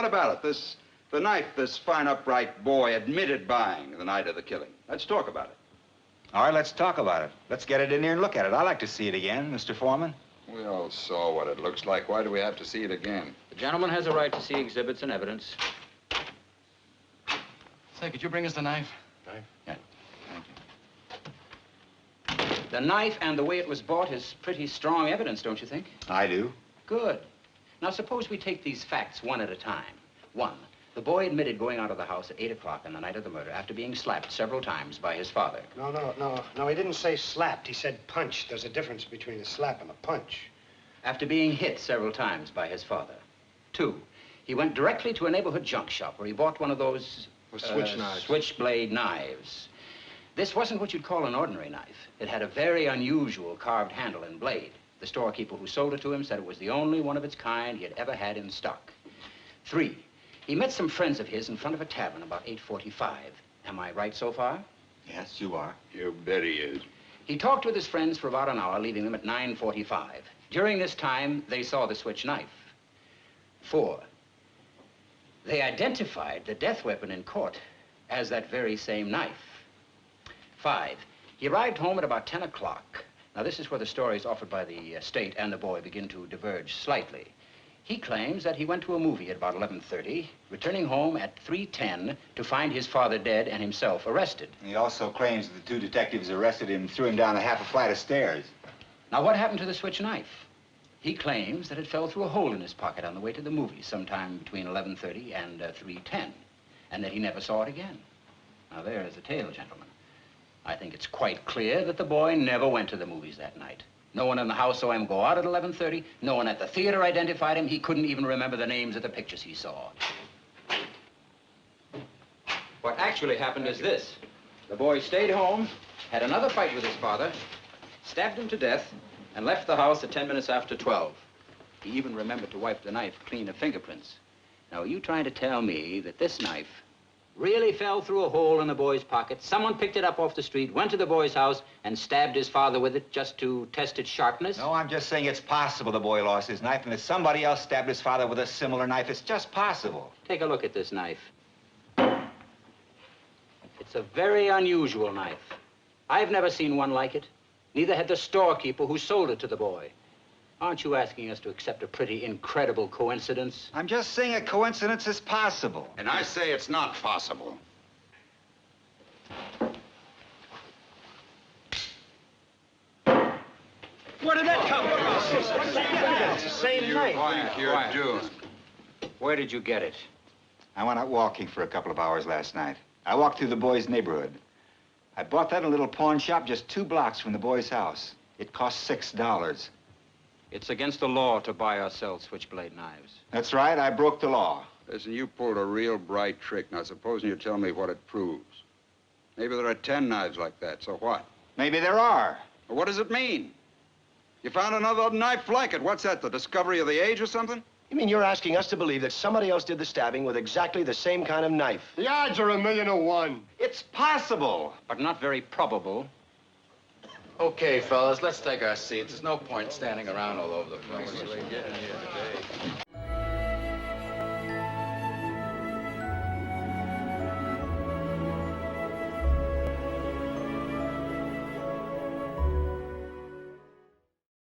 what about it? The knife this fine, upright boy admitted buying the night of the killing. Let's talk about it. All right, let's talk about it. Let's get it in here and look at it. I'd like to see it again, Mr. Foreman. We all saw what it looks like. Why do we have to see it again? The gentleman has a right to see exhibits and evidence. Say, could you bring us the knife? Knife? Yeah. Thank you. The knife and the way it was bought is pretty strong evidence, don't you think? I do. Good. Now, suppose we take these facts one at a time. One, the boy admitted going out of the house at 8 o'clock on the night of the murder after being slapped several times by his father. No, he didn't say slapped. He said punched. There's a difference between a slap and a punch. After being hit several times by his father. Two, he went directly to a neighborhood junk shop where he bought one of those... switch knives. Switchblade knives. This wasn't what you'd call an ordinary knife. It had a very unusual carved handle and blade. The storekeeper who sold it to him said it was the only one of its kind he had ever had in stock. Three, he met some friends of his in front of a tavern about 8:45. Am I right so far? Yes, you are. You bet he is. He talked with his friends for about an hour, leaving them at 9:45. During this time, they saw the switch knife. Four, they identified the death weapon in court as that very same knife. Five, he arrived home at about 10 o'clock. Now, this is where the stories offered by the state and the boy begin to diverge slightly. He claims that he went to a movie at about 11:30, returning home at 3:10 to find his father dead and himself arrested. He also claims that the two detectives arrested him and threw him down a half a flight of stairs. Now, what happened to the switch knife? He claims that it fell through a hole in his pocket on the way to the movie sometime between 11:30 and 3:10, and that he never saw it again. Now, there is the tale, gentlemen. I think it's quite clear that the boy never went to the movies that night. No one in the house saw him go out at 11:30. No one at the theater identified him. He couldn't even remember the names of the pictures he saw. What actually happened is this. The boy stayed home, had another fight with his father, stabbed him to death, and left the house at 10 minutes after 12. He even remembered to wipe the knife clean of fingerprints. Now, are you trying to tell me that this knife really fell through a hole in the boy's pocket? Someone picked it up off the street, went to the boy's house, and stabbed his father with it just to test its sharpness? No, I'm just saying it's possible the boy lost his knife and that somebody else stabbed his father with a similar knife. It's just possible. Take a look at this knife. It's a very unusual knife. I've never seen one like it. Neither had the storekeeper who sold it to the boy. Aren't you asking us to accept a pretty incredible coincidence? I'm just saying a coincidence is possible. And I say it's not possible. Where did that come from? It's the same knife. Quiet, you're doomed. Where did you get it? I went out walking for a couple of hours last night. I walked through the boy's neighborhood. I bought that in a little pawn shop just 2 blocks from the boy's house. It cost $6. It's against the law to buy or sell switchblade knives. That's right, I broke the law. Listen, you pulled a real bright trick. Now, supposing you tell me what it proves. Maybe there are 10 knives like that, so what? Maybe there are. Well, what does it mean? You found another knife like it. What's that, the discovery of the age or something? You mean you're asking us to believe that somebody else did the stabbing with exactly the same kind of knife? The odds are 1,000,000 to 1. It's possible. But not very probable. Okay, fellas, let's take our seats. There's no point standing around all over the place.